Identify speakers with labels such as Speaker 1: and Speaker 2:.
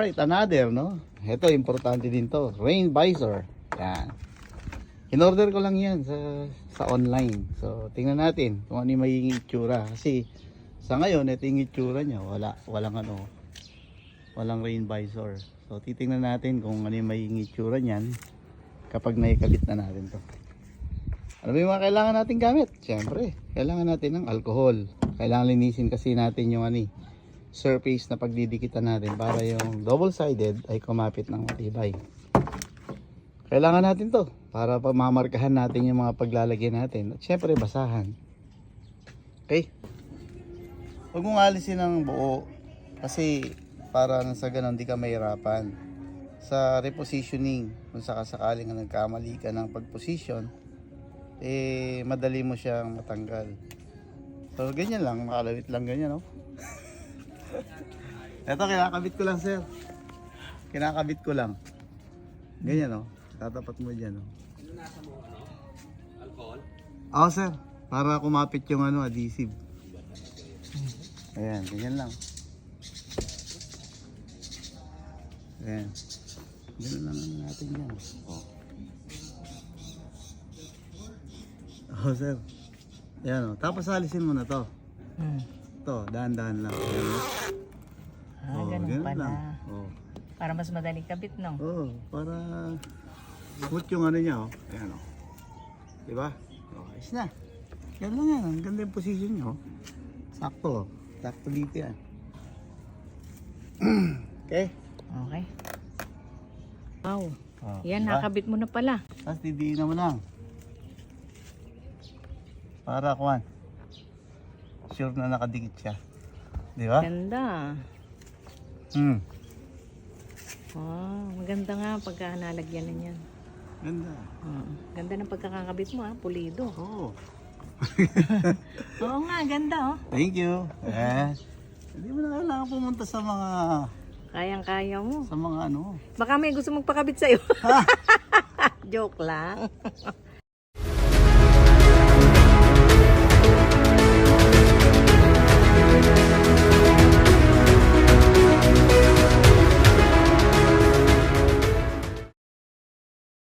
Speaker 1: Alright, another, no? Ito, importante din to. Rain visor. Yan. In-order ko lang yan sa online. So, tingnan natin kung ano yung magiging itsura. Kasi, sa ngayon, ito yung itsura niya. Walang rain visor. So, titingnan natin kung ano yung magiging itsura niyan kapag naikabit na natin to. Ano ba yung mga kailangan natin gamit? Siyempre, kailangan natin ng alcohol. Kailangan linisin kasi natin yung surface na pagdidikitan natin para yung double-sided ay kumapit ng matibay. Kailangan natin to para pamamarkahan natin yung mga paglalagay natin. At syempre basahan. Okay? Huwag mong alisin ng buo kasi para sa ganun di ka mahirapan. Sa repositioning, kung sakasakaling nagkamali ka ng pagposition, madali mo siyang matanggal. So ganyan lang, makalawit lang ganyan, no? Ito kinakabit ko lang, sir. Kinakabit ko lang. Ganyan, no? Tatapat mo dyan, no?
Speaker 2: Ano nasa mo, alcohol?
Speaker 1: Oo, sir. Para kumapit yung adhesive. Ayan, ganyan lang. Ayan. Ganyan lang natin yan. Oh, sir. Ayan, no? Tapos alisin mo na to. Ito, dahan-dahan lang. Ayan, no?
Speaker 3: Ganun pala.
Speaker 1: Oh.
Speaker 3: Para mas madaling kabit, no?
Speaker 1: Oo, para smooth yung niya, oh. Ayan, oh. Diba? Oh, ayos na. Yan lang yan. Ang ganda yung position niya, oh. Sakto. Sakto dito yan. Okay?
Speaker 3: Okay. Wow.
Speaker 1: Oh,
Speaker 3: Yan,
Speaker 1: diba?
Speaker 3: nakabit mo na pala.
Speaker 1: Tapos didiin mo lang. Para kuwan. Sure na nakadikit siya. Diba?
Speaker 3: Ganda. Maganda nga pagka nalagyan na yan.
Speaker 1: Ganda.
Speaker 3: Ganda ng pagkakakabit mo, pulido.
Speaker 1: Oo.
Speaker 3: Oo nga, ganda, oh.
Speaker 1: Thank you. Hindi mo na kailangan pumunta sa mga
Speaker 3: Kayang-kaya mo.
Speaker 1: Sa mga
Speaker 3: Baka may gusto magpakabit sa'yo. Joke lang.